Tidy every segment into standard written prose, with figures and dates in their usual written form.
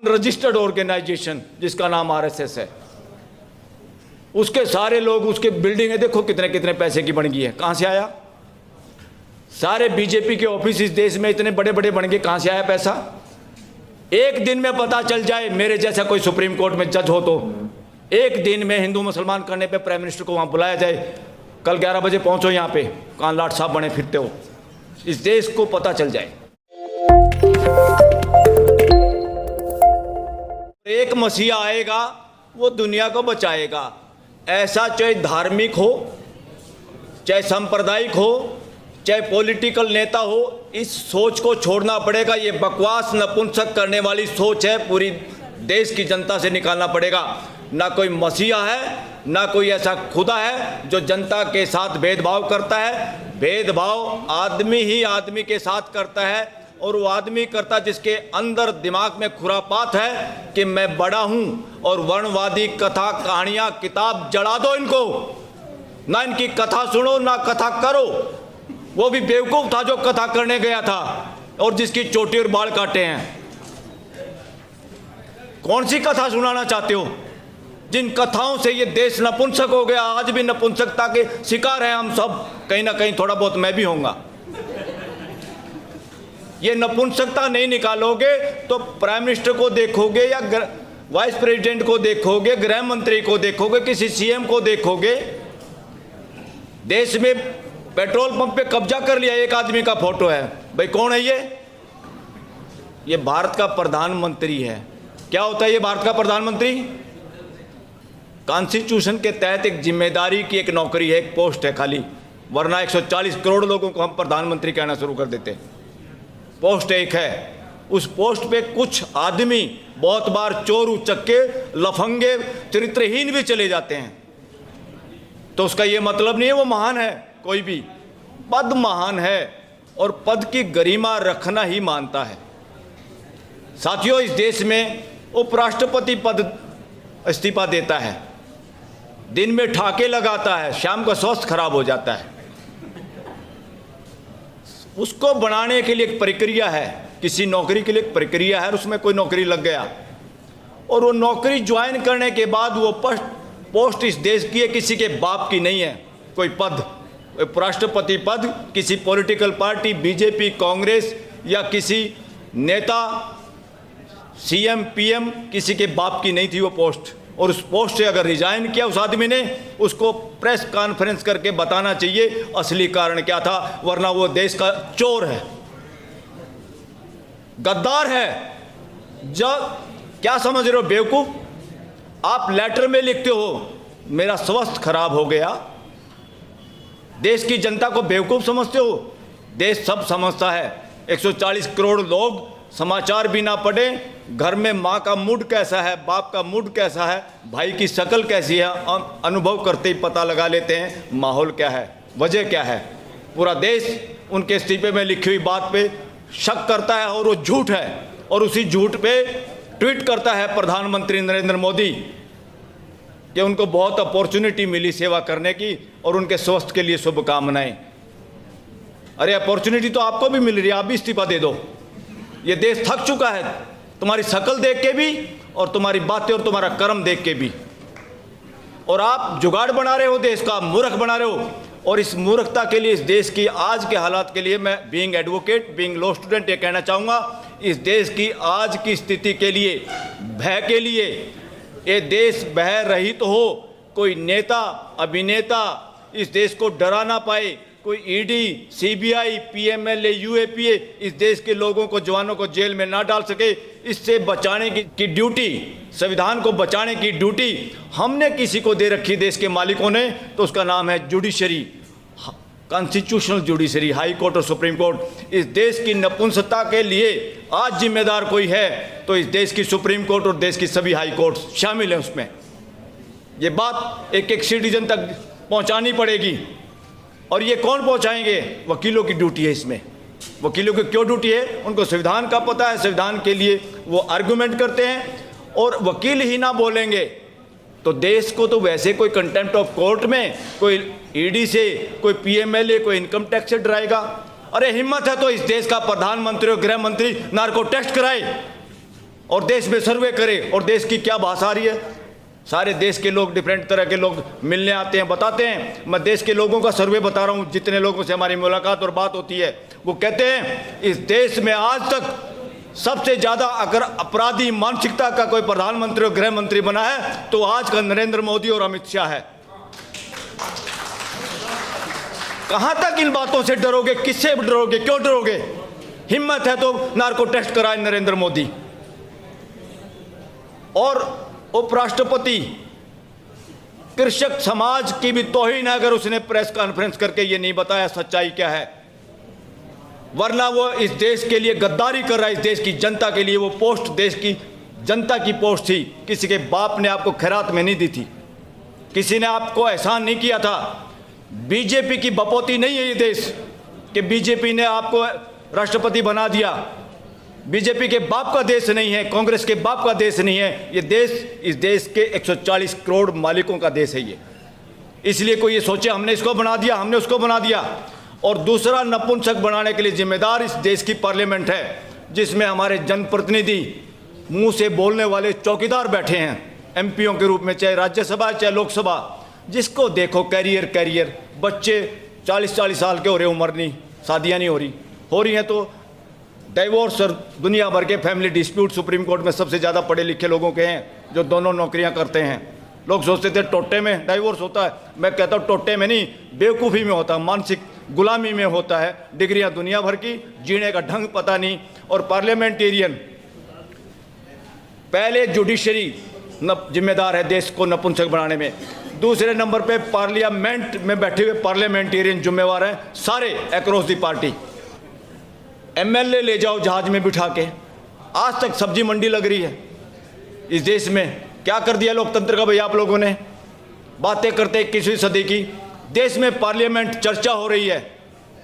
Registered organisation जिसका नाम RSS है, उसके सारे लोग, उसके बिल्डिंगें देखो कितने कितने पैसे की बन गई है, कहां से आया? सारे बीजेपी के ऑफिस इस देश में इतने बड़े बड़े बन गए, कहां से आया पैसा? एक दिन में पता चल जाए, मेरे जैसा कोई सुप्रीम कोर्ट में जज हो तो एक दिन में हिंदू मुसलमान करने पे प्राइम मिनिस्टर को वहां बुलाया जाए, कल 11 बजे पहुंचो यहां पे, कहां लाट साहब बने फिरते हो, इस देश को पता चल जाए। एक मसीहा आएगा, वो दुनिया को बचाएगा। ऐसा चाहे धार्मिक हो, चाहे सांप्रदायिक हो, चाहे पॉलिटिकल नेता हो, इस सोच को छोड़ना पड़ेगा। ये बकवास नपुंसक करने वाली सोच है, पूरी देश की जनता से निकालना पड़ेगा। ना कोई मसीहा है, ना कोई ऐसा खुदा है जो जनता के साथ भेदभाव करता है। भेदभाव आदमी ही आदमी के साथ करता है, और वो आदमी करता जिसके अंदर दिमाग में खुरापात है कि मैं बड़ा हूं, और वर्णवादी कथा कहानियां किताब जला दो इनको, ना इनकी कथा सुनो ना कथा करो। वो भी बेवकूफ था जो कथा करने गया था और जिसकी चोटी और बाल काटे हैं। कौन सी कथा सुनाना चाहते हो? जिन कथाओं से ये देश नपुंसक हो गया, आज भी नपुंसकता के शिकार हैं हम सब, कहीं ना कहीं थोड़ा बहुत मैं भी होऊंगा। ये नपुंसकता नहीं निकालोगे तो प्राइम मिनिस्टर को देखोगे या वाइस प्रेसिडेंट को देखोगे, गृह मंत्री को देखोगे, किसी सीएम को देखोगे। देश में पेट्रोल पंप पे कब्जा कर लिया, एक आदमी का फोटो है, भाई कौन है ये भारत का प्रधानमंत्री है। क्या होता है ये भारत का प्रधानमंत्री? कॉन्स्टिट्यूशन के तहत एक जिम्मेदारी की एक नौकरी है, एक पोस्ट है खाली, वरना 140 करोड़ लोगों को हम प्रधानमंत्री कहना शुरू कर देते हैं। पोस्ट एक है, उस पोस्ट पे कुछ आदमी बहुत बार चोर उचक्के लफंगे चरित्रहीन भी चले जाते हैं, तो उसका ये मतलब नहीं है वो महान है। कोई भी पद महान है और पद की गरिमा रखना ही मानता है। साथियों, इस देश में उपराष्ट्रपति पद इस्तीफा देता है, दिन में ठाके लगाता है, शाम को स्वास्थ्य खराब हो जाता है। उसको बनाने के लिए एक प्रक्रिया है, किसी नौकरी के लिए एक प्रक्रिया है, उसमें कोई नौकरी लग गया और वो नौकरी ज्वाइन करने के बाद वो पोस्ट इस देश की है, किसी के बाप की नहीं है। कोई पद, उपराष्ट्रपति पद किसी पॉलिटिकल पार्टी, बीजेपी, कांग्रेस या किसी नेता, सीएम, पीएम, किसी के बाप की नहीं थी वो पोस्ट। और उस पोस्ट से अगर रिजाइन किया उस आदमी ने, उसको प्रेस कॉन्फ्रेंस करके बताना चाहिए असली कारण क्या था, वरना वो देश का चोर है, गद्दार है। जब क्या समझ रहे हो बेवकूफ? आप लेटर में लिखते हो मेरा स्वास्थ्य खराब हो गया, देश की जनता को बेवकूफ समझते हो? देश सब समझता है। 140 करोड़ लोग समाचार भी ना पढ़े, घर में माँ का मूड कैसा है, बाप का मूड कैसा है, भाई की शक्ल कैसी है, अनुभव करते ही पता लगा लेते हैं माहौल क्या है, वजह क्या है। पूरा देश उनके इस्तीफे में लिखी हुई बात पे शक करता है और वो झूठ है, और उसी झूठ पे ट्वीट करता है प्रधानमंत्री नरेंद्र मोदी कि उनको बहुत अपॉर्चुनिटी मिली सेवा करने की और उनके स्वास्थ्य के लिए शुभकामनाएं। अरे अपॉर्चुनिटी तो आपको भी मिल रही है, आप भी इस्तीफा दे दो। ये देश थक चुका है तुम्हारी शक्ल देख के भी और तुम्हारी बातें और तुम्हारा कर्म देख के भी। और आप जुगाड़ बना रहे हो, देश का मूर्ख बना रहे हो। और इस मूर्खता के लिए, इस देश की आज के हालात के लिए, मैं being advocate, being law student, ये कहना चाहूँगा, इस देश की आज की स्थिति के लिए, भय के लिए, ये देश भय रहित हो, कोई नेता, अभिनेता इस देश को डरा ना पाए, कोई ईडी, सीबीआई, पीएमएलए, यूएपीए इस देश के लोगों को, जवानों को जेल में ना डाल सके, इससे बचाने की ड्यूटी, संविधान को बचाने की ड्यूटी हमने किसी को दे रखी, देश के मालिकों ने, तो उसका नाम है judiciary, constitutional judiciary, high court और सुप्रीम कोर्ट। इस देश की नपुंसकता के लिए आज जिम्मेदार कोई है तो इस देश की सुप्रीम कोर्ट और देश की सभी हाई कोर्ट शामिल हैं उसमें। ये बात एक एक सिटीजन तक पहुंचानी पड़ेगी। और ये कौन पहुंचाएंगे? वकीलों की ड्यूटी है इसमें। वकीलों की क्यों ड्यूटी है? उनको संविधान का पता है, संविधान के लिए वो आर्गुमेंट करते हैं। और वकील ही ना बोलेंगे तो देश को तो वैसे कोई कंटेम्प्ट ऑफ कोर्ट में, कोई ईडी से, कोई पीएमएलए, कोई इनकम टैक्स से डराएगा। अरे हिम्मत है तो इस देश का प्रधानमंत्री और गृह मंत्री नार्को टेस्ट कराए, और देश में सर्वे करे और देश की क्या भाषा आ रही है। सारे देश के लोग, डिफरेंट तरह के लोग मिलने आते हैं, बताते हैं। मैं देश के लोगों का सर्वे बता रहा हूँ, जितने लोगों से हमारी मुलाकात और बात होती है, वो कहते हैं इस देश में आज तक सबसे ज़्यादा अगर अपराधी मानसिकता का कोई प्रधानमंत्री और गृह मंत्री बना है तो आज का नरेंद्र मोदी और अमित शाह है। कहां तक इन बातों से डरोगे? किससे डरोगे? क्यों डरोगे? हिम्मत है तो नार्को टेस्ट कराए नरेंद्र मोदी। और उपराष्ट्रपति कृषक समाज की भी तौहीन है अगर उसने प्रेस कॉन्फ्रेंस करके ये नहीं बताया सच्चाई क्या है, वरना वो इस देश के लिए गद्दारी कर रहा है। इस देश की जनता के लिए वो पोस्ट देश की जनता की पोस्ट थी, किसी के बाप ने आपको खैरात में नहीं दी थी, किसी ने आपको एहसान नहीं किया था। बीजेपी की बपौती नहीं है ये देश कि बीजेपी ने आपको राष्ट्रपति बना दिया। बीजेपी के बाप का देश नहीं है, कांग्रेस के बाप का देश नहीं है ये देश। इस देश के 140 करोड़ मालिकों का देश है ये। इसलिए कोई ये सोचे हमने इसको बना दिया, हमने उसको बना दिया। और दूसरा, नपुंसक बनाने के लिए जिम्मेदार इस देश की पार्लियामेंट है, जिसमें हमारे जनप्रतिनिधि मुंह से बोलने वाले चौकीदार बैठे हैं एमपीओं के रूप में, चाहे राज्यसभा चाहे लोकसभा। जिसको देखो कैरियर कैरियर, बच्चे 40-40 साल के हो रहे, उम्र नहीं, शादियाँ नहीं हो रही हैं तो डाइवोर्स और दुनिया भर के फैमिली डिस्प्यूट सुप्रीम कोर्ट में सबसे ज़्यादा पढ़े लिखे लोगों के हैं जो दोनों नौकरियां करते हैं। लोग सोचते थे टोटे में डाइवोर्स होता है, मैं कहता हूँ टोटे में नहीं, बेवकूफ़ी में होता है, मानसिक गुलामी में होता है। डिग्रियां दुनिया भर की, जीने का ढंग पता नहीं। और पार्लियामेंटेरियन, पहले जुडिशरी जिम्मेदार है देश को नपुंसक बनाने में, दूसरे नंबर पे पार्लियामेंट में बैठे हुए पार्लियामेंटेरियन जिम्मेवार हैं सारे अक्रॉस दी पार्टी। एमएलए ले जाओ जहाज में बिठा के, आज तक सब्जी मंडी लग रही है इस देश में। क्या कर दिया लोकतंत्र का भाई आप लोगों ने? बातें करते 21वीं सदी की, देश में पार्लियामेंट चर्चा हो रही है,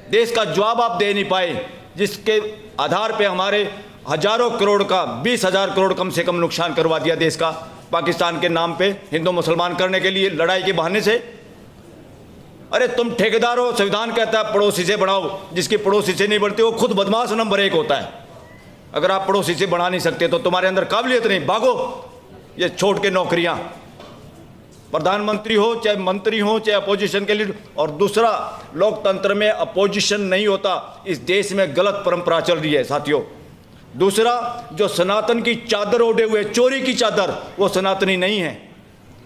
देश का जवाब आप दे नहीं पाए, जिसके आधार पे हमारे हजारों करोड़ का 20,000 करोड़ कम से कम नुकसान करवा दिया देश का, पाकिस्तान के नाम पे हिंदू मुसलमान करने के लिए लड़ाई के बहाने से। अरे तुम ठेकेदार हो, संविधान कहता है पड़ोसी से बढ़ाओ, जिसकी पड़ोसी से नहीं बढ़ती वो खुद बदमाश नंबर 1 होता है। अगर आप पड़ोसी से बढ़ा नहीं सकते तो तुम्हारे अंदर काबिलियत नहीं, भागो ये छोड़ के नौकरियां। प्रधानमंत्री हो चाहे मंत्री हो चाहे अपोजिशन के लीडर। और दूसरा, लोकतंत्र में अपोजिशन नहीं होता, इस देश में गलत परंपरा चल रही है साथियों। दूसरा, जो सनातन की चादर ओढ़े हुए, चोरी की चादर, वो सनातनी नहीं है।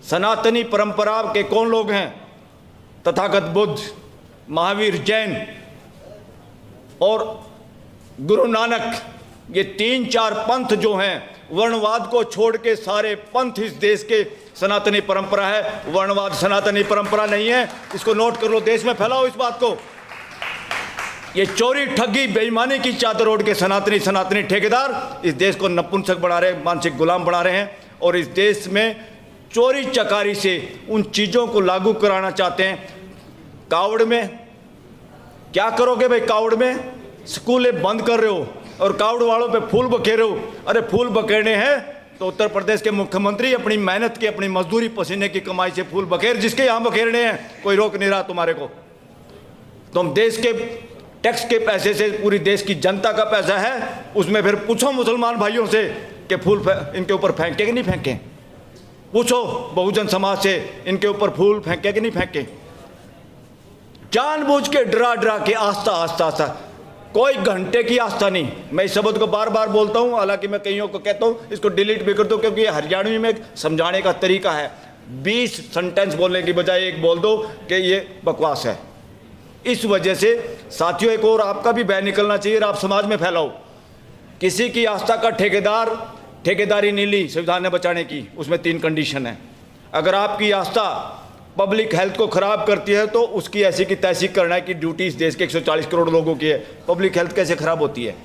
सनातनी परंपरा के कौन लोग हैं? तथागत बुद्ध, महावीर जैन और गुरु नानक, ये 3-4 पंथ जो हैं, वर्णवाद को छोड़ के सारे पंथ इस देश के सनातनी परंपरा है। वर्णवाद सनातनी परंपरा नहीं है, इसको नोट कर लो, देश में फैलाओ इस बात को। ये चोरी ठगी बेईमानी की चादर ओढ़ के सनातनी ठेकेदार इस देश को नपुंसक बना रहे, मानसिक गुलाम बना रहे हैं। और इस देश में चोरी चकारी से उन चीज़ों को लागू कराना चाहते हैं। कावड़ में क्या करोगे भाई? कावड़ में स्कूलें बंद कर रहे हो और कावड़ वालों पे फूल बखेर रहे हो। अरे फूल बखेरने हैं तो उत्तर प्रदेश के मुख्यमंत्री अपनी मेहनत की, अपनी मजदूरी पसीने की कमाई से फूल बखेर, जिसके यहाँ बखेरने हैं, कोई रोक नहीं रहा तुम्हारे को। तुम देश के टैक्स के पैसे से, पूरी देश की जनता का पैसा है, उसमें फिर पूछो मुसलमान भाइयों से कि फूल इनके ऊपर फेंके कि नहीं फेंके। पूछो बहुजन समाज से, इनके ऊपर फूल फेंके कि नहीं फेंके। जानबूझ के डरा डरा के आस्था, कोई घंटे की आस्था नहीं। मैं इस शब्द को बार बार बोलता हूं, हालांकि मैं कईयों को कहता हूं इसको डिलीट भी कर दो, क्योंकि ये हरियाणवी में समझाने का तरीका है। 20 सेंटेंस बोलने की बजाय एक बोल दो कि ये बकवास है। इस वजह से साथियों, एक और आपका भी बैन निकलना चाहिए, आप समाज में फैलाओ। किसी की आस्था का ठेकेदारी नहीं ली संविधान ने बचाने की, उसमें 3 कंडीशन है। अगर आपकी आस्था पब्लिक हेल्थ को खराब करती है तो उसकी ऐसी की तैसी करना की ड्यूटी इस देश के 140 करोड़ लोगों की है। पब्लिक हेल्थ कैसे खराब होती है?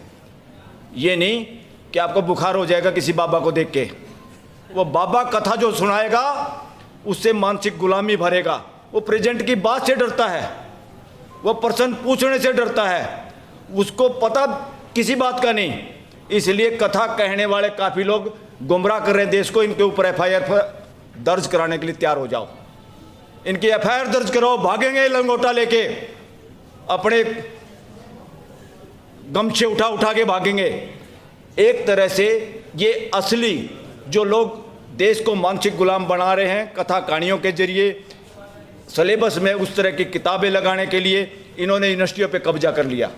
ये नहीं कि आपको बुखार हो जाएगा किसी बाबा को देख के, वो बाबा कथा जो सुनाएगा उससे मानसिक गुलामी भरेगा। वो प्रेजेंट की बात से डरता है, वो प्रश्न पूछने से डरता है, उसको पता किसी बात का नहीं। इसलिए कथा कहने वाले काफ़ी लोग गुमराह कर रहे हैं देश को। इनके ऊपर FIR दर्ज कराने के लिए तैयार हो जाओ, इनकी FIR दर्ज कराओ। भागेंगे लंगोटा लेके, अपने गमछे उठा के भागेंगे। एक तरह से ये असली जो लोग देश को मानसिक गुलाम बना रहे हैं कथा कहानियों के जरिए, सिलेबस में उस तरह की किताबें लगाने के लिए इन्होंने यूनिवर्सिटियों पे कब्जा कर लिया।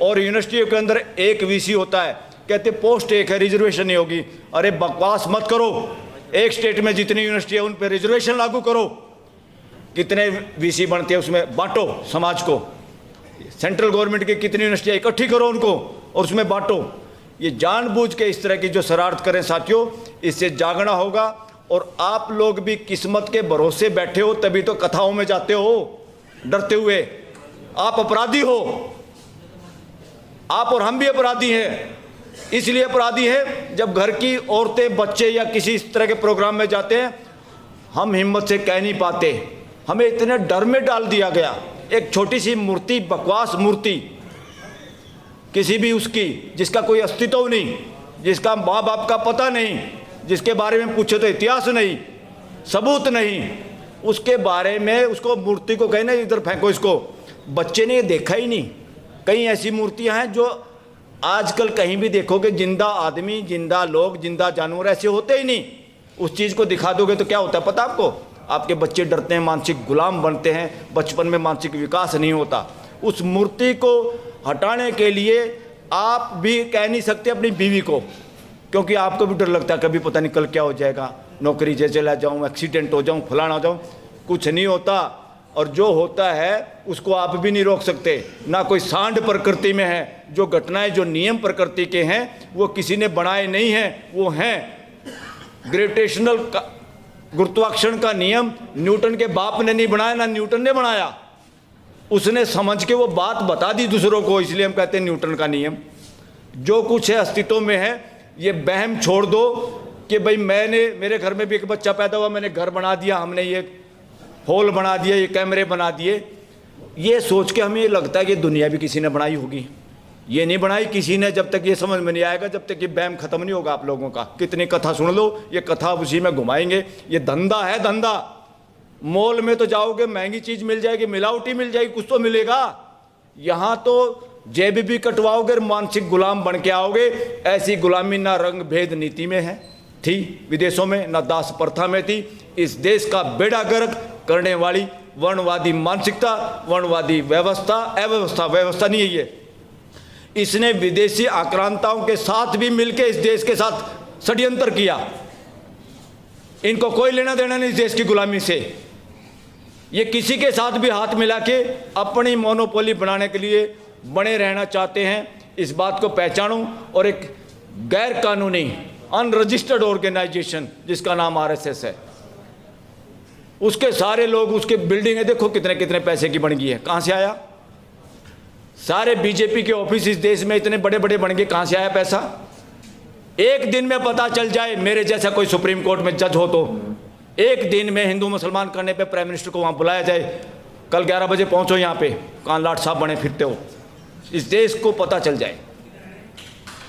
और यूनिवर्सिटियों के अंदर एक वीसी होता है, कहते पोस्ट एक है, रिजर्वेशन नहीं होगी। अरे बकवास मत करो, एक स्टेट में जितनी यूनिवर्सिटी है उन पर रिजर्वेशन लागू करो। कितने वीसी बनते हैं उसमें बांटो समाज को। सेंट्रल गवर्नमेंट की कितनी यूनिवर्सिटियाँ इकट्ठी करो उनको और उसमें बांटो। ये जानबूझ के इस तरह की जो शरारत करें साथियों, इससे जागना होगा। और आप लोग भी किस्मत के भरोसे बैठे हो तभी तो कथाओं में जाते हो डरते हुए। आप अपराधी हो, आप और हम भी अपराधी हैं। इसलिए अपराधी है जब घर की औरतें बच्चे या किसी इस तरह के प्रोग्राम में जाते हैं, हम हिम्मत से कह नहीं पाते, हमें इतने डर में डाल दिया गया। एक छोटी सी मूर्ति, बकवास मूर्ति किसी भी उसकी, जिसका कोई अस्तित्व नहीं, जिसका माँ बाप का पता नहीं, जिसके बारे में पूछे तो इतिहास नहीं, सबूत नहीं, उसके बारे में उसको मूर्ति को कहना इधर फेंको इसको। बच्चे ने देखा ही नहीं। कई ऐसी मूर्तियां हैं जो आजकल कहीं भी देखोगे, जिंदा आदमी, जिंदा लोग, जिंदा जानवर ऐसे होते ही नहीं। उस चीज़ को दिखा दोगे तो क्या होता है पता आपको? आपके बच्चे डरते हैं, मानसिक गुलाम बनते हैं, बचपन में मानसिक विकास नहीं होता। उस मूर्ति को हटाने के लिए आप भी कह नहीं सकते अपनी बीवी को, क्योंकि आपको भी डर लगता है कभी पता नहीं कल क्या हो जाएगा, नौकरी से चला जाऊँ, एक्सीडेंट हो जाऊँ, फलाना हो जाऊँ। कुछ नहीं होता, और जो होता है उसको आप भी नहीं रोक सकते। ना कोई सांड प्रकृति में है। जो घटनाएं, जो नियम प्रकृति के हैं वो किसी ने बनाए नहीं हैं, वो हैं ग्रेविटेशनल का, गुरुत्वाकर्षण का नियम न्यूटन के बाप ने नहीं बनाया, ना न्यूटन ने बनाया। उसने समझ के वो बात बता दी दूसरों को, इसलिए हम कहते हैं न्यूटन का नियम। जो कुछ है अस्तित्व में है। ये वहम छोड़ दो कि भाई मेरे घर में भी एक बच्चा पैदा हुआ, मैंने घर बना दिया, हमने ये हॉल बना दिया, ये कैमरे बना दिए। ये सोच के हमें ये लगता है कि दुनिया भी किसी ने बनाई होगी। ये नहीं बनाई किसी ने, जब तक ये समझ में नहीं आएगा, जब तक ये वहम खत्म नहीं होगा आप लोगों का। कितनी कथा सुन लो, ये कथा उसी में घुमाएंगे। ये धंधा है, धंधा। मॉल में तो जाओगे महंगी चीज मिल जाएगी, मिलावटी मिल जाएगी, कुछ तो मिलेगा। यहाँ तो जेब भी कटवाओगे, मानसिक गुलाम बन के आओगे। ऐसी गुलामी ना रंग भेद नीति में है थी विदेशों में, ना दास प्रथा में थी। इस देश का बेड़ा गर्क करने वाली वर्णवादी मानसिकता, वर्णवादी व्यवस्था, अव्यवस्था, व्यवस्था नहीं है ये। इसने विदेशी आक्रांताओं के साथ भी मिलकर इस देश के साथ षड्यंत्र किया। इनको कोई लेना देना नहीं इस देश की गुलामी से। ये किसी के साथ भी हाथ मिला के अपनी मोनोपोली बनाने के लिए बने रहना चाहते हैं। इस बात को पहचानो। और एक गैर कानूनी अनरजिस्टर्ड ऑर्गेनाइजेशन जिसका नाम आरएसएस है, उसके सारे लोग, उसके बिल्डिंगें देखो कितने कितने पैसे की बन गई है। कहाँ से आया? सारे बीजेपी के ऑफिस इस देश में इतने बड़े बड़े बन गए, कहाँ से आया पैसा? एक दिन में पता चल जाए, मेरे जैसा कोई सुप्रीम कोर्ट में जज हो तो एक दिन में हिंदू मुसलमान करने पे प्राइम मिनिस्टर को वहाँ बुलाया जाए, कल 11 बजे पहुँचो यहाँ पे, कहाँ लाट साहब बने फिरते हो। इस देश को पता चल जाए।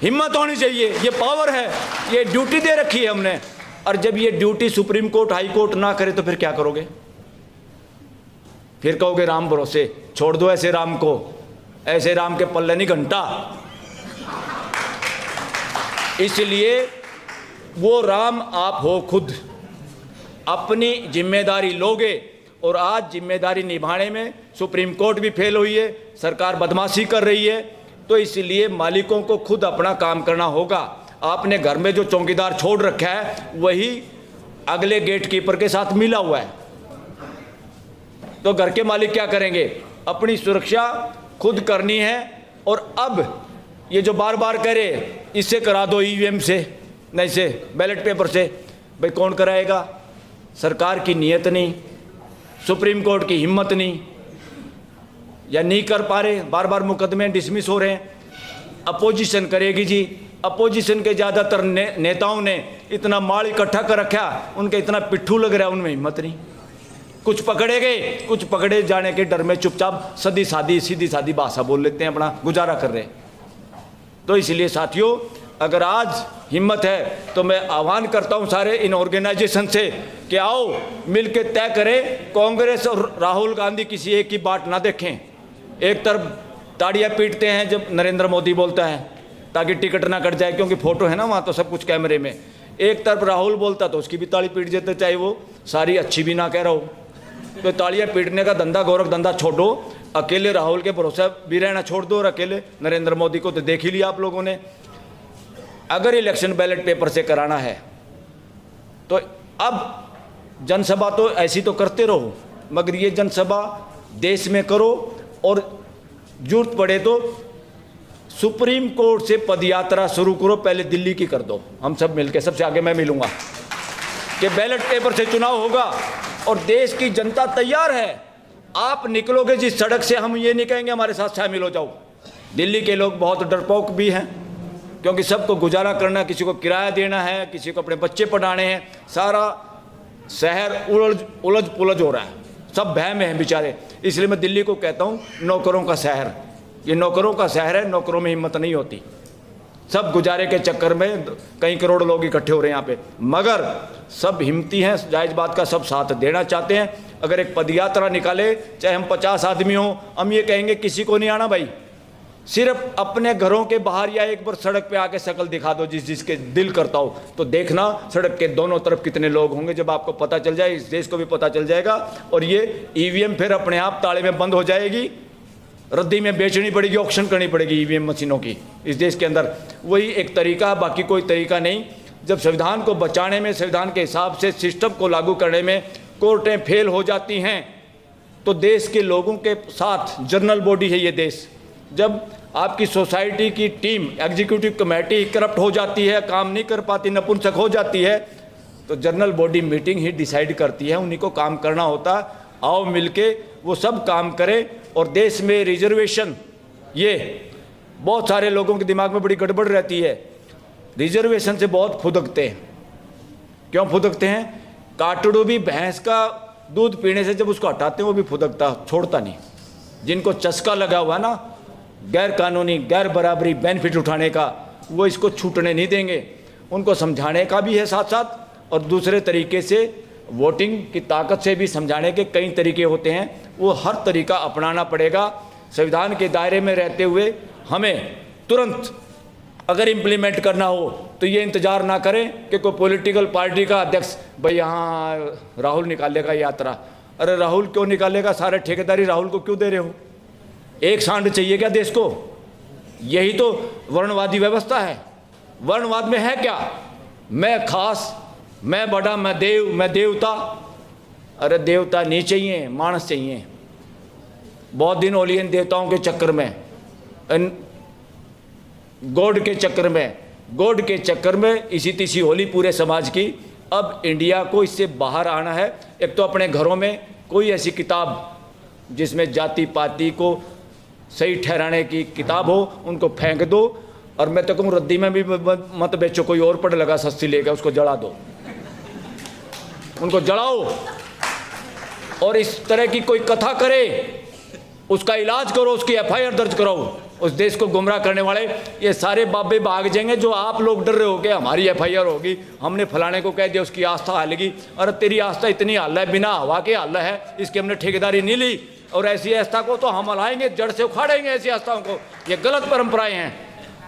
हिम्मत होनी चाहिए, ये पावर है, ये ड्यूटी दे रखी है हमने। और जब ये duty supreme court, high court ना करे तो फिर क्या करोगे? फिर कहोगे राम भरोसे, छोड़ दो ऐसे राम को, ऐसे राम के पल्ले नहीं घंटा। इसलिए वो राम आप हो खुद, अपनी जिम्मेदारी लोगे। और आज जिम्मेदारी निभाने में सुप्रीम कोर्ट भी फेल हुई है, सरकार बदमाशी कर रही है। तो इसलिए मालिकों को खुद अपना काम करना होगा। आपने घर में जो चौकीदार छोड़ रखा है वही अगले गेट कीपर के साथ मिला हुआ है। तो घर के मालिक क्या करेंगे? अपनी सुरक्षा खुद करनी है। और अब ये जो बार बार करे, इससे करा दो ईवीएम से, नहीं से बैलेट पेपर से, भाई कौन कराएगा? सरकार की नीयत नहीं, सुप्रीम कोर्ट की हिम्मत नहीं, या नहीं कर पा रहे, बार बार मुकदमे डिसमिस हो रहे हैं। अपोजिशन करेगी जी। अपोजिशन के ज़्यादातर नेताओं ने इतना माल इकट्ठा कर रखा, उनके इतना पिट्ठू लग रहा है, उनमें हिम्मत नहीं। कुछ पकड़े गए, कुछ पकड़े जाने के डर में चुपचाप सीधी सादी भाषा बोल लेते हैं, अपना गुजारा कर रहे हैं। तो इसलिए साथियों, अगर आज हिम्मत है तो मैं आह्वान करता हूं सारे इन ऑर्गेनाइजेशन से कि आओ मिलकर तय करें। कांग्रेस और राहुल गांधी किसी एक की बात ना देखें। एक तरफ ताड़ियां पीटते हैं जब नरेंद्र मोदी बोलता है, ताकि टिकट ना कट जाए, क्योंकि फोटो है ना वहाँ तो सब कुछ कैमरे में। एक तरफ राहुल बोलता तो उसकी भी ताली पीट देते, चाहे वो सारी अच्छी भी ना कह रहा हो। तो तालियां पीटने का धंधा, गोरख धंधा छोड़ो, अकेले राहुल के भरोसे भी रहना छोड़ दो, और अकेले नरेंद्र मोदी को तो देख ही लिया आप लोगों ने। अगर इलेक्शन बैलेट पेपर से कराना है तो अब जनसभा तो ऐसी तो करते रहो, मगर ये जनसभा देश में करो, और जरूरत पड़े तो सुप्रीम कोर्ट से पदयात्रा शुरू करो, पहले दिल्ली की कर दो, हम सब मिलके, सबसे आगे मैं मिलूंगा कि बैलेट पेपर से चुनाव होगा और देश की जनता तैयार है। आप निकलोगे जिस सड़क से, हम ये नहीं कहेंगे हमारे साथ शामिल हो जाओ। दिल्ली के लोग बहुत डरपोक भी हैं, क्योंकि सबको गुजारा करना, किसी को किराया देना है, किसी को अपने बच्चे पढ़ाने हैं, सारा शहर उलझ पुलझ हो रहा है, सब भय में हैं बेचारे। इसलिए मैं दिल्ली को कहता हूँ नौकरों का शहर, ये नौकरों का शहर है, नौकरों में हिम्मत नहीं होती, सब गुजारे के चक्कर में कई करोड़ लोग इकट्ठे हो रहे हैं यहाँ पे, मगर सब हिम्मती हैं, जायज़ बात का सब साथ देना चाहते हैं। अगर एक पदयात्रा निकाले, चाहे हम 50 आदमी हों, हम ये कहेंगे किसी को नहीं आना भाई, सिर्फ अपने घरों के बाहर या एक बार सड़क पे आके शक्ल दिखा दो जिसके दिल करता हो, तो देखना सड़क के दोनों तरफ कितने लोग होंगे। जब आपको पता चल जाए, इस देश को भी पता चल जाएगा, और ये ईवीएम फिर अपने आप ताले में बंद हो जाएगी, रद्दी में बेचनी पड़ेगी, ऑक्शन करनी पड़ेगी ईवीएम मशीनों की इस देश के अंदर। वही एक तरीका, बाकी कोई तरीका नहीं। जब संविधान को बचाने में, संविधान के हिसाब से सिस्टम को लागू करने में कोर्टें फेल हो जाती हैं, तो देश के लोगों के साथ जनरल बॉडी है ये देश। जब आपकी सोसाइटी की टीम, एग्जीक्यूटिव कमेटी करप्ट हो जाती है, काम नहीं कर पाती, नपुंसक हो जाती है, तो जनरल बॉडी मीटिंग ही डिसाइड करती है, उन्हीं को काम करना होता। आओ मिलके वो सब काम करें। और देश में रिजर्वेशन, ये बहुत सारे लोगों के दिमाग में बड़ी गड़बड़ रहती है, रिजर्वेशन से बहुत फुदकते हैं। क्यों फुदकते हैं? काटड़ू भी भैंस का दूध पीने से जब उसको हटाते हैं वो भी फुदकता, छोड़ता नहीं। जिनको चस्का लगा हुआ ना गैर कानूनी, गैर बराबरी बेनिफिट उठाने का, वो इसको छूटने नहीं देंगे। उनको समझाने का भी है साथ साथ, और दूसरे तरीके से वोटिंग की ताकत से भी समझाने के कई तरीके होते हैं, वो हर तरीका अपनाना पड़ेगा। संविधान के दायरे में रहते हुए हमें तुरंत अगर इम्प्लीमेंट करना हो तो ये इंतज़ार ना करें कि कोई पॉलिटिकल पार्टी का अध्यक्ष भाई यहाँ राहुल निकालेगा यात्रा। अरे राहुल क्यों निकालेगा? सारे ठेकेदारी राहुल को क्यों दे रहे हो? एक सांड चाहिए क्या देश को? यही तो वर्णवादी व्यवस्था है। वर्णवाद में है क्या? मैं खास, मैं बड़ा, मैं देव, मैं देवता। अरे देवता नहीं चाहिए, मानस चाहिए। बहुत दिन हो लिए इन देवताओं के चक्कर में, इन गॉड के चक्कर में, गॉड के चक्कर में इसी तीसी होली पूरे समाज की। अब इंडिया को इससे बाहर आना है। एक तो अपने घरों में कोई ऐसी किताब जिसमें जाति पाति को सही ठहराने की किताब हो, उनको फेंक दो। और मैं तो कहूँ रद्दी में भी मत बेचो, कोई और पढ़ लगा सस्ती लेकर, उसको जला दो, उनको जलाओ। और इस तरह की कोई कथा करे उसका इलाज करो, उसकी एफआईआर दर्ज कराओ। उस देश को गुमराह करने वाले ये सारे बाबे भाग जाएंगे जो आप लोग डर रहे हो कि हमारी एफआईआर होगी, हमने फलाने को कह दिया, उसकी आस्था हालेगी। अरे तेरी आस्था इतनी हल्ला है, बिना हवा के हल्ला है, इसकी हमने ठेकेदारी नहीं ली। और ऐसी आस्था को तो हम हलाएंगे, जड़ से उखाड़ेंगे ऐसी आस्थाओं को। ये गलत परंपराएं हैं।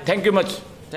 Thank you much.